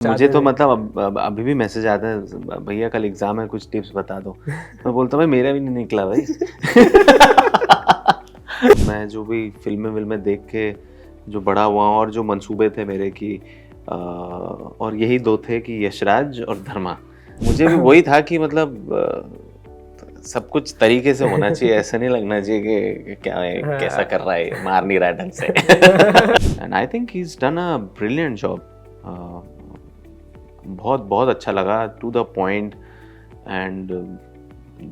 मुझे तो मतलब अभी भी मैसेज आता है, भैया कल एग्जाम है, कुछ टिप्स बता दो। मैं बोलता हूँ भाई मेरा भी नहीं निकला भाई। मैं जो भी फिल्में देख के जो बड़ा हुआ हूँ और जो मंसूबे थे मेरे की और यही दो थे कि यशराज और धर्मा। मुझे भी वही था कि मतलब सब कुछ तरीके से होना चाहिए, ऐसा नहीं लगना चाहिए कि क्या है, कैसा कर रहा है, मार नहीं रहा ढंग से। And I think he is done a brilliant job. बहुत बहुत अच्छा लगा, to the point and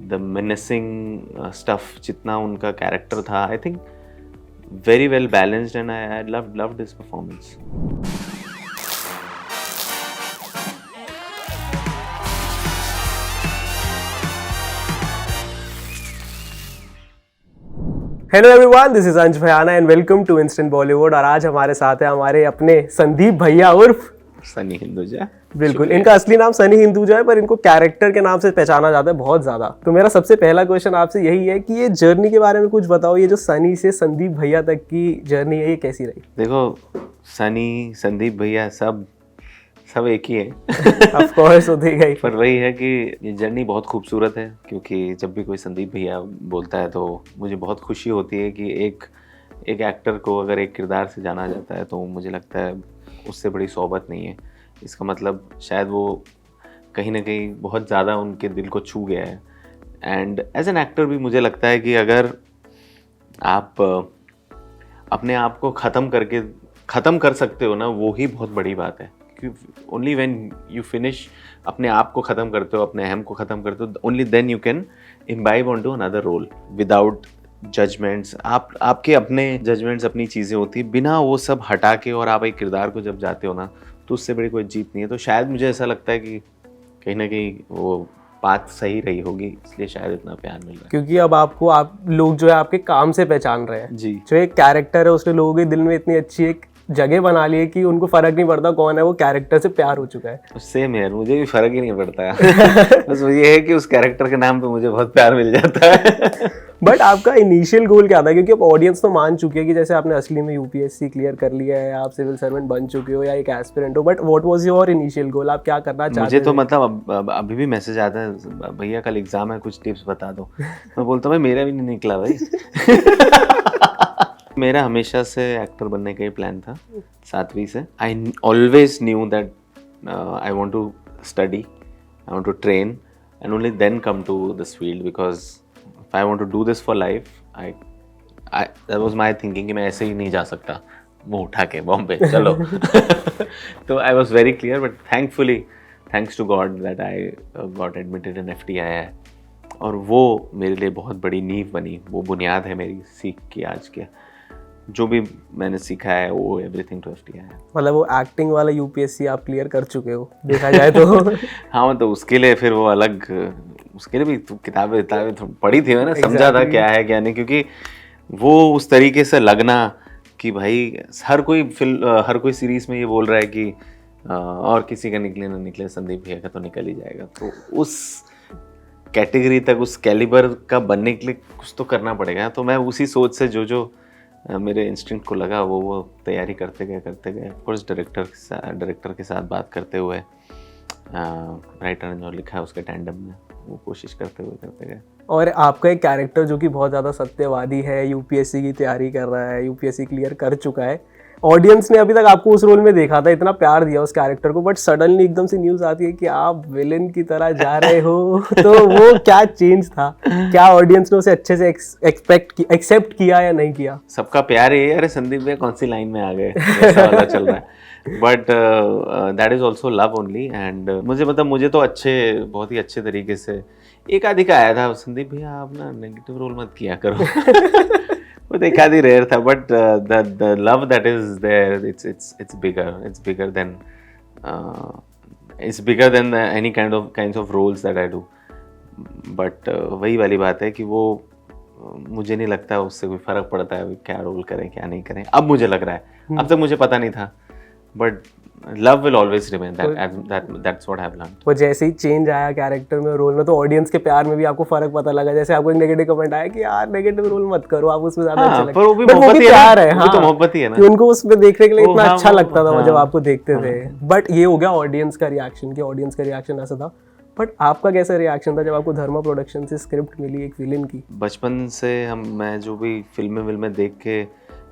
the menacing stuff जितना उनका कैरेक्टर था, I think very well balanced and I loved his performance. Hello everyone, this is Ansh Bhayana and welcome to instant Bollywood. और आज हमारे साथ है हमारे अपने संदीप भैया उर्फ सनी हिंदुजा। बिल्कुल, इनका असली नाम सनी हिंदुजा है, पर इनको कैरेक्टर के नाम से पहचाना जाता है बहुत ज्यादा। तो मेरा सबसे पहला क्वेश्चन आपसे यही है कि ये जर्नी के बारे में कुछ बताओ। ये जो सनी से संदीप भैया तक की जर्नी है, ये कैसी रही? देखो, सनी संदीप भैया सब एक ही है। ऑफ कोर्स होती गई, पर वही है कि ये जर्नी बहुत खूबसूरत है, क्योंकि जब भी कोई संदीप भैया बोलता है तो मुझे बहुत खुशी होती है कि एक एक्टर को अगर एक किरदार से जाना जाता है तो मुझे लगता है उससे बड़ी सोहबत नहीं है। इसका मतलब शायद वो कहीं ना कहीं बहुत ज़्यादा उनके दिल को छू गया है। एंड एज एन एक्टर भी मुझे लगता है कि अगर आप अपने आप को ख़त्म कर सकते हो ना, वो ही बहुत बड़ी बात है। ओनली व्हेन यू फिनिश, अपने आप को ख़त्म करते हो, अपने अहम को ख़त्म करते हो, only then you can imbibe on to another role without judgements. आपके अपने जजमेंट्स, अपनी चीज़ें होती है, बिना वो सब हटा के और आप एक किरदार को जब जाते हो ना, तो उससे बड़ी कोई जीत नहीं है। तो शायद मुझे ऐसा लगता है कि कहीं ना कहीं वो बात सही रही होगी, इसलिए शायद इतना प्यार मिल रहा है। क्योंकि अब आपको आप लोग जो है आपके काम से पहचान रहे हैं। जी, जो एक कैरेक्टर है उसने लोगों के दिल में इतनी अच्छी एक जगह बना ली है कि उनको फर्क नहीं पड़ता कौन है, वो कैरेक्टर से प्यार हो चुका है। सेम यार, मुझे भी फर्क ही नहीं पड़ता है। बस ये है कि उस कैरेक्टर के नाम पे मुझे बहुत प्यार मिल जाता है। बट आपका इनिशियल गोल क्या था? क्योंकि अब ऑडियंस तो मान चुकी है कि जैसे आपने असली में यूपीएससी क्लियर कर लिया है, आप सिविल सर्वेंट बन चुके हो या एक एस्पिरेंट हो, but what was your initial goal? आप क्या करना चाहते मुझे तो थे? मतलब अभी भी मैसेज आता है, भैया कल एग्जाम है, कुछ टिप्स बता दो। मैं बोलता हूँ भाई मेरा भी नहीं निकला भाई। मेरा हमेशा से एक्टर बनने का ही प्लान था, 7वीं से। I always knew that I want to study, I want to train and only then come to this field, because if I want to do this for life, that was my thinking कि मैं ऐसे ही नहीं जा सकता वो उठा के बॉम्बे चलो। तो I was very clear, but thankfully thanks to God that I got admitted in FTI, और वो मेरे लिए बहुत बड़ी नींव बनी, वो बुनियाद है मेरी सीख की। आज के जो भी मैंने सीखा है वो एवरीथिंग टू FTI है। मतलब वो एक्टिंग वाला यूपीएससी आप क्लियर कर चुके हो देखा जाए तो। हाँ, तो उसके लिए फिर वो अलग, उसके लिए भी तो किताबें पढ़ी थी मैंने, समझा था क्या है क्या नहीं, क्योंकि वो उस तरीके से लगना कि भाई हर कोई सीरीज में ये बोल रहा है कि और किसी का निकले ना निकले, संदीप भैया का तो निकल ही जाएगा। तो उस कैटेगरी तक, उस कैलिबर का बनने के लिए कुछ तो करना पड़ेगा। तो मैं उसी सोच से जो मेरे इंस्टिंक्ट को लगा वो तैयारी करते गए। ऑफकोर्स डायरेक्टर के साथ बात करते हुए, राइटर ने जो लिखा है उसके टैंडम में वो कोशिश करते गए। और आपका एक कैरेक्टर जो कि बहुत ज़्यादा सत्यवादी है, यूपीएससी की तैयारी कर रहा है, यूपीएससी क्लियर कर चुका है। ऑडियंस ने अभी तक आपको उस रोल में देखा था, इतना प्यार दिया उस कैरेक्टर को, बट सडनली एकदम से न्यूज़ आती है कि आप विलेन की तरह जा रहे हो। तो वो क्या चेंज था? क्या ऑडियंस ने उसे अच्छे से एक्सेप्ट किया या नहीं किया? सबका प्यार है, अरे संदीप भैया कौन सी लाइन में आ गए, ऐसा वाला चल रहा है। But that is also love only. And मुझे तो बहुत ही अच्छे तरीके से एक आदि का आया था, संदीप भैया आप ना नेगेटिव रोल मत किया करो। वो एक आदि रेयर था, but the love that is there, it's bigger than any kinds of roles that I do. But वही वाली बात है कि वो मुझे नहीं लगता उससे कोई फर्क पड़ता है क्या रोल करें क्या नहीं करें। अब मुझे लग रहा है, अब तक मुझे पता नहीं था, but love will always remain. That's what I've learned. वो जैसे ही चेंज आया कैरेक्टर में, रोल में, तो ऑडियंस के प्यार में भी आपको फर्क पता लगा? जैसे आपको एक नेगेटिव कमेंट आया कि यार नेगेटिव रोल मत करो, आप उसमें ज्यादा अच्छे लगते, पर वो भी But मोहब्बत ही है प्यार ना, है, वो तो मोहब्बत ही है ना, कि उनको उसमें देखने के लिए इतना अच्छा लगता था जब हाँ, आपको देखते थे। बट ये हो गया ऑडियंस का रिएक्शन, कि ऑडियंस का रिएक्शन ऐसा था। बट आपका कैसा रिएक्शन था जब आपको धर्मा प्रोडक्शन से स्क्रिप्ट मिली एक विलेन की? बचपन से मैं जो भी फिल्में देख के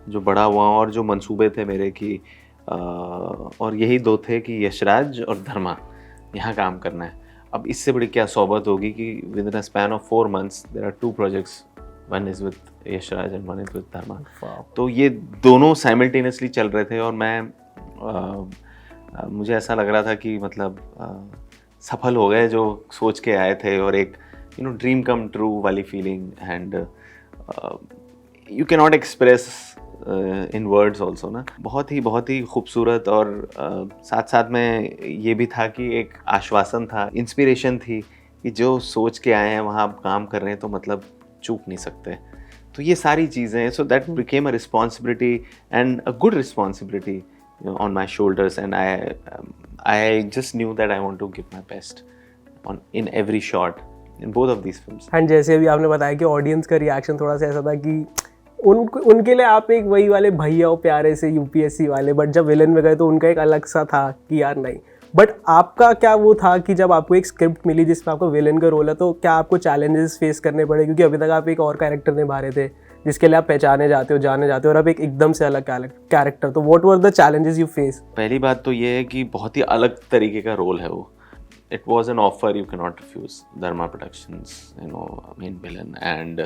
जो बड़ा हुआ हूँ, और जो मंसूबे थे मेरे की और यही दो थे कि यशराज और धर्मा, यहाँ काम करना है। अब इससे बड़ी क्या सोबत होगी कि within a span of 4 months there are 2 projects, one is with Yashraj and one is with Dharma. तो ये दोनों साइमल्टेनियसली चल रहे थे, और मुझे ऐसा लग रहा था कि मतलब सफल हो गए जो सोच के आए थे, और एक ड्रीम कम ट्रू वाली feeling, and you can not express in words also ना। बहुत ही खूबसूरत, और साथ साथ में ये भी था कि एक आश्वासन था, इंस्पिरेशन थी कि जो सोच के आए हैं वहाँ आप काम कर रहे हैं, तो मतलब चूक नहीं सकते। तो ये सारी चीज़ें, so that became a responsibility, and a good responsibility on my shoulders, and I just knew that I want to give my best in every shot in both of these films. And जैसे अभी आपने बताया कि audience का reaction थोड़ा सा ऐसा था कि उनके लिए आप एक वही वाले भैया हो प्यारे से यूपीएससी वाले, बट जब विलन में गए तो उनका एक अलग सा था कि यार नहीं। बट आपका क्या वो था कि जब आपको एक स्क्रिप्ट मिली जिसमें आपको विलन का रोल है, तो क्या आपको चैलेंजेस फेस करने पड़े? क्योंकि अभी तक आप एक और कैरेक्टर निभा रहे थे जिसके लिए आप पहचाने जाते हो, जाने जाते हो, और अब एक एकदम से अलग कैरेक्टर। तो what were the challenges you face? पहली बात तो ये है कि बहुत ही अलग तरीके का रोल है वो। It was an offer you can not refuse, Dharma productions, main villain, and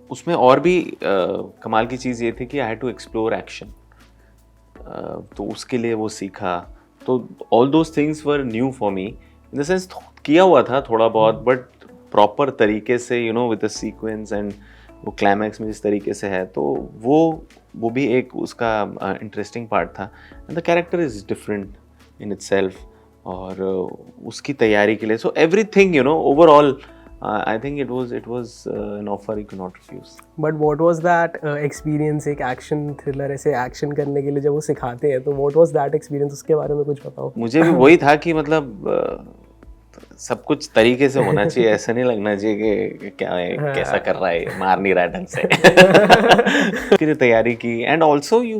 उसमें और भी कमाल की चीज़ ये थी कि I had to explore action. तो उसके लिए वो सीखा, तो all those things were new for me, in the sense किया हुआ था थोड़ा बहुत, बट प्रॉपर तरीके से विद द सीक्वेंस, एंड वो क्लाइमैक्स में जिस तरीके से है, तो वो भी एक उसका इंटरेस्टिंग पार्ट था। And the character is different in itself, और उसकी तैयारी के लिए, so everything overall I think it was an offer you cannot refuse. But what was that experience, एक एक्शन थ्रिलर ऐसे एक्शन करने के लिए जब वो सिखाते हैं, तो what was that experience, उसके बारे में कुछ बताओ। मुझे भी वही था कि मतलब सब कुछ तरीके से होना चाहिए, ऐसा नहीं लगना चाहिए कि क्या है, कैसा कर रहा है, मार नहीं रहा है ढंग से। उसके लिए तैयारी की, and also you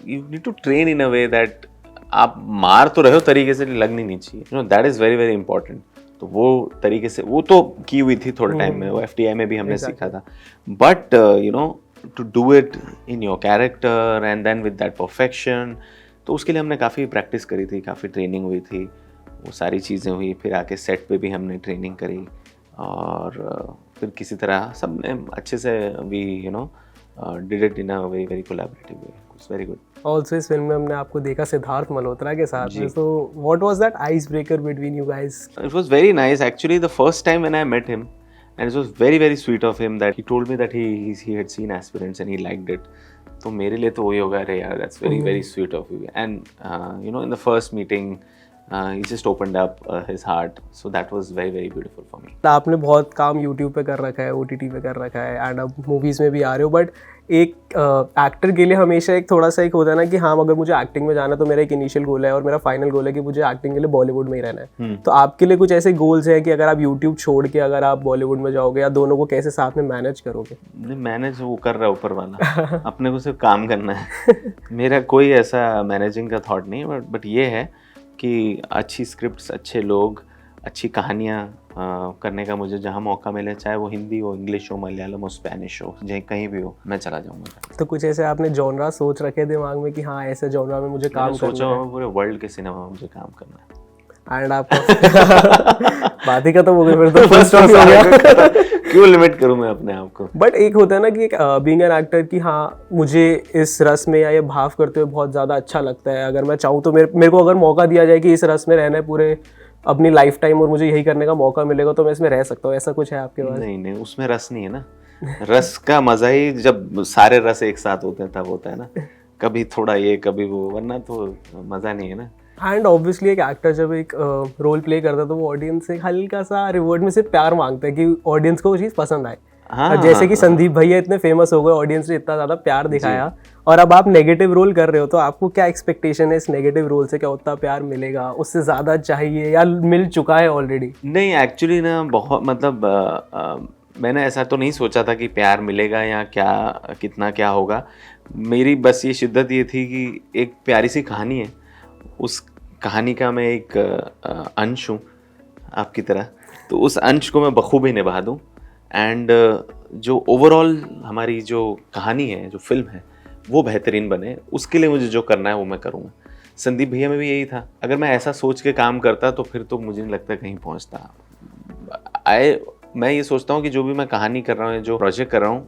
need to train in a way that आप मार तो रहे हो, तरीके से लगनी नहीं चाहिए, that is very very important. तो वो तरीके से वो तो की हुई थी थोड़े टाइम में, वो FTI में भी हमने सीखा था, but to do it in your character and then with that perfection, तो उसके लिए हमने काफ़ी प्रैक्टिस करी थी, काफ़ी ट्रेनिंग हुई थी, वो सारी चीज़ें हुई। फिर आके सेट पे भी हमने ट्रेनिंग करी, और फिर किसी तरह सब ने अच्छे से we did it in a very very collaborative way, it's very good. Also इस फिल्म में हमने आपको देखा सिद्धार्थ मल्होत्रा के साथ में, so what was that icebreaker between you guys? It was very nice actually. The first time when I met him, and it was very very sweet of him that he told me that he had seen Aspirants and he liked it. तो मेरे लिए तो वही होगा, अरे यार that's very very sweet of you. And in the first meeting he just opened up his heart, so that was very very beautiful for me. आपने बहुत काम YouTube पे कर रखा है, OTT पे कर रखा है, एंड अब मूवीज़ में भी आ रहे हो, बट एक एक्टर के लिए हमेशा एक थोड़ा सा एक होता है ना कि हाँ अगर मुझे एक्टिंग में जाना है तो मेरा एक इनिशियल गोल है और मेरा फाइनल गोल है कि मुझे एक्टिंग के लिए बॉलीवुड में ही रहना है। तो आपके लिए कुछ ऐसे गोल्स हैं कि अगर आप यूट्यूब छोड़ के अगर आप बॉलीवुड में जाओगे, या दोनों को कैसे साथ में मैनेज करोगे? नहीं, मैनेज वो कर रहा है ऊपर वाला, अपने को सिर्फ काम करना है। मेरा कोई ऐसा मैनेजिंग का थॉट नहीं, बट ये है कि अच्छी स्क्रिप्ट्स, अच्छे लोग, अच्छी कहानियाँ करने का मुझे जहाँ मौका मिले, चाहे वो हिंदी हो, इंग्लिश हो, मलयालम हो, स्पेनिश हो, चाहे कहीं भी हो, मैं चला जाऊँगा। तो कुछ ऐसे आपने जॉनरा सोच रखे दिमाग में कि हाँ ऐसे जॉनरा में मुझे काम करना है? सोचा हुआ पूरे वर्ल्ड के सिनेमा में मुझे काम करना है। एंड आपका बात ही खत्म हो गई, फिर तो फर्स्ट हो गया। क्यों लिमिट करूँ मैं अपने आप को? बट एक होता है ना कि बीइंग एन एक्टर कि हाँ मुझे इस रस में या ये भाव करते हुए बहुत ज़्यादा अच्छा लगता है, अगर मैं चाहूँ तो मेरे को अगर मौका दिया जाए कि इस रस में रहना है पूरे अपनी लाइफ टाइम और मुझे यही करने का मौका मिलेगा तो मैं इसमें रह सकता हूँ, ऐसा कुछ है आपके पास? नहीं, उसमें रस नहीं है ना। रस का मजा ही जब सारे रस एक साथ होते हैं तब होता है ना, कभी थोड़ा ये कभी वो, वरना तो मजा नहीं है ना। एंड ऑब्वियसली एक एक्टर जब एक रोल प्ले करता है तो वो ऑडियंस से हल्का सा रिवॉर्ड में से प्यार मांगता है कि ऑडियंस को वो चीज़ पसंद आए। हाँ, जैसे कि संदीप भैया इतने फेमस हो गए, ऑडियंस ने इतना ज्यादा प्यार दिखाया, और अब आप नेगेटिव रोल कर रहे हो, तो आपको क्या एक्सपेक्टेशन है इस नेगेटिव रोल से? क्या उतना प्यार मिलेगा, उससे ज्यादा चाहिए, या मिल चुका है ऑलरेडी? नहीं, एक्चुअली ना बहुत मतलब मैंने ऐसा तो नहीं सोचा था कि प्यार मिलेगा या क्या कितना क्या होगा। मेरी बस ये शिद्दत ये थी कि एक प्यारी सी कहानी है, उस कहानी का मैं एक अंश हूँ आपकी तरह, तो उस अंश को मैं बखूबी निभा दूँ। एंड जो ओवरऑल हमारी जो कहानी है, जो फिल्म है, वो बेहतरीन बने, उसके लिए मुझे जो करना है वो मैं करूँगा। संदीप भैया में भी यही था। अगर मैं ऐसा सोच के काम करता तो फिर तो मुझे नहीं लगता कहीं पहुँचता। मैं ये सोचता हूँ कि जो भी मैं कहानी कर रहा हूँ, जो प्रोजेक्ट कर रहा हूँ,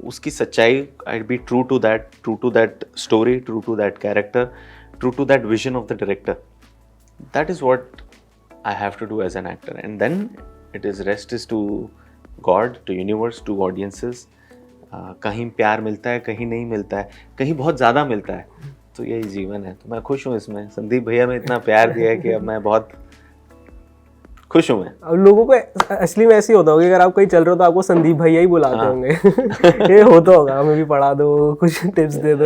उसकी सच्चाई, I be true to that story, true to that character, true to that vision of the director. That is what I have to do as an actor, and then it is rest is to God, to universe, to audiences. कहीं प्यार मिलता है, कहीं नहीं मिलता है, कहीं बहुत ज़्यादा मिलता है, तो यही जीवन है। तो मैं खुश हूँ इसमें। संदीप भैया ने इतना प्यार दिया है कि अब मैं बहुत खुश हूँ मैं। अब लोगों को असली में ऐसे ही होता होगा, अगर आप कहीं चल रहे हो तो आपको संदीप भैया ही बुलाते होंगे। ये होता होगा, हमें भी पढ़ा दो, कुछ टिप्स दे दो।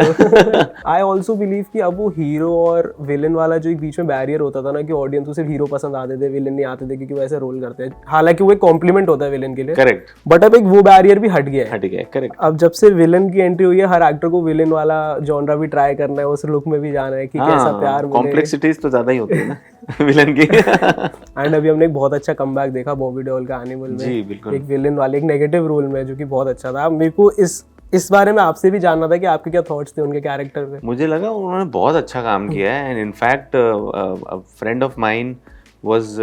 आई ऑल्सो बिलीव कि अब वो हीरो और विलन वाला जो एक बीच में बैरियर होता था ना, कि ऑडियंस को सिर्फ हीरो पसंद आते थे, विलन नहीं आते थे, क्योंकि वो ऐसे रोल करते हैं, हालांकि वो एक कॉम्प्लीमेंट होता है विलन के लिए। करेक्ट। बट अब एक वो बैरियर भी हट गया है। करेक्ट। अब जब से विलन की एंट्री हुई है, हर एक्टर को विलन वाला जॉनरा भी ट्राई करना है, उस लुक में भी जाना है कि कैसा प्यार मिले। कॉम्प्लेक्सिटीज तो ज्यादा ही होती है ना विलन की। एंड अभी हमने एक बहुत अच्छा कमबैक देखा बॉबी देओल का एनिमल में। जी बिल्कुल। एक विलेन वाले एक नेगेटिव रोल में, जो कि बहुत अच्छा था। मेरे को इस बारे में आपसे भी जानना था कि आपके क्या थॉट्स थे उनके कैरेक्टर पे। मुझे लगा उन्होंने बहुत अच्छा काम किया है, and in fact friend of mine was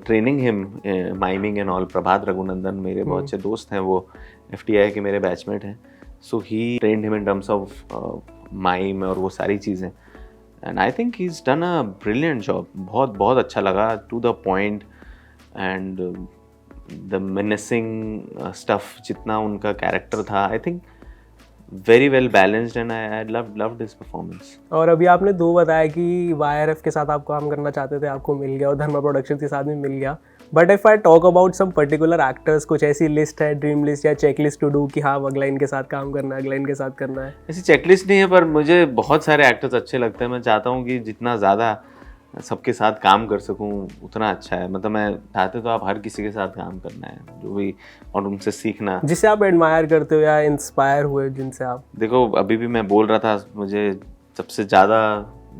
training him miming and all. Prabhat Raghunandan मेरे बहुत अच्छे दोस्त हैं, वो FTI के मेरे बैचमेट हैं। So he trained him in terms of mime और वो सारी चीज़ें, and I think he is done a brilliant job. बहुत अच्छा लगा, to the point, and the menacing stuff जितना उनका कैरेक्टर था, I think very well balanced, and I loved his performance. और अभी आपने 2 बताया कि YRF के साथ आप काम करना चाहते थे, आपको मिल गया, और धर्मा प्रोडक्शन के साथ भी मिल गया। But if I talk about some particular actors, कुछ ऐसी लिस्ट है, ड्रीम लिस्ट या चेक लिस्ट टू डू कि हाँ अगला इनके साथ काम करना है, अगला इनके साथ करना है? ऐसी चेकलिस्ट नहीं है, पर मुझे बहुत सारे एक्टर्स अच्छे लगते हैं। मैं चाहता हूँ कि जितना ज़्यादा सबके साथ काम कर सकूं उतना अच्छा है। मतलब मैं चाहते तो आप हर किसी के साथ काम करना है, जो भी, और उनसे सीखना, जिसे आप एडमायर करते हो या इंस्पायर हुए, जिनसे आप। देखो अभी भी मैं बोल रहा था, मुझे सबसे ज़्यादा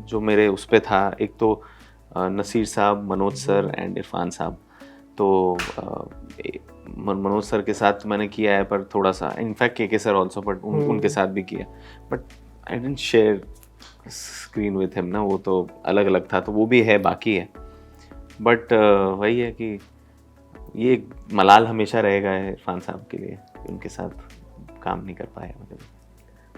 जो मेरे उस पर था, एक तो नसीर साहब, मनोज सर एंड इरफान साहब। तो मनोज सर के साथ मैंने किया है, पर थोड़ा सा, in fact KK sir also, but उनके साथ भी किया, but I didn't share screen with him ना, वो तो अलग अलग था, तो वो भी है, बाकी है। बट वही है कि ये एक मलाल हमेशा रहेगा इरफान साहब के लिए, उनके साथ काम नहीं कर पाया मतलब।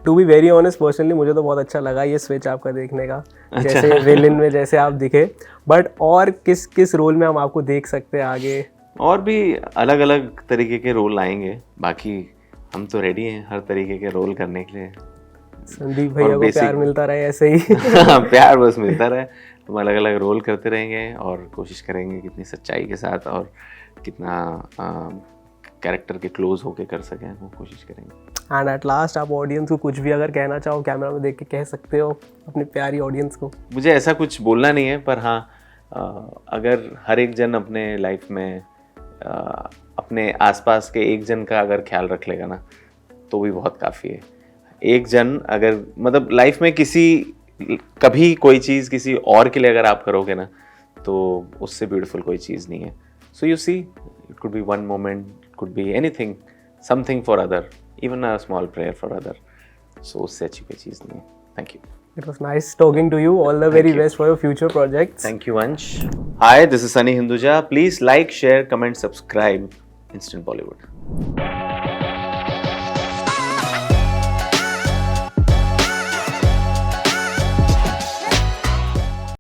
To be very honest, personally मुझे तो बहुत अच्छा लगा ये स्विच आपका देखने का, जैसे विलेन में जैसे आप दिखे। बट और किस रोल में हम आपको देख सकते हैं आगे? और भी अलग अलग तरीके के रोल आएंगे, बाकी हम तो रेडी हैं हर तरीके के रोल करने के लिए। संदीप भैया को प्यार मिलता रहे ऐसे ही। प्यार बस मिलता रहे, हम अलग अलग रोल करते रहेंगे और कोशिश करेंगे कितनी सच्चाई के साथ और कितना कैरेक्टर के क्लोज होके कर सकें, वो कोशिश करेंगे। एंड एट लास्ट आप ऑडियंस को कुछ भी अगर कहना चाहो, कैमरा में देख के कह सकते हो अपनी प्यारी ऑडियंस को। मुझे ऐसा कुछ बोलना नहीं है, पर हाँ, अगर हर एक जन अपने लाइफ में अपने आसपास के एक जन का अगर ख्याल रख लेगा ना, तो भी बहुत काफ़ी है। एक जन अगर, मतलब लाइफ में कभी कोई चीज़ किसी और के लिए अगर आप करोगे ना, तो उससे ब्यूटीफुल कोई चीज़ नहीं है। So you see, it could be one moment, it could be anything, something for other, even a small prayer for other. So उससे अच्छी कोई चीज़ नहीं है। Thank you. It was nice talking to you. All the very best for your future projects. Thank you, Ansh. Hi, this is Sunny Hinduja. Please like, share, comment, subscribe Instant Bollywood.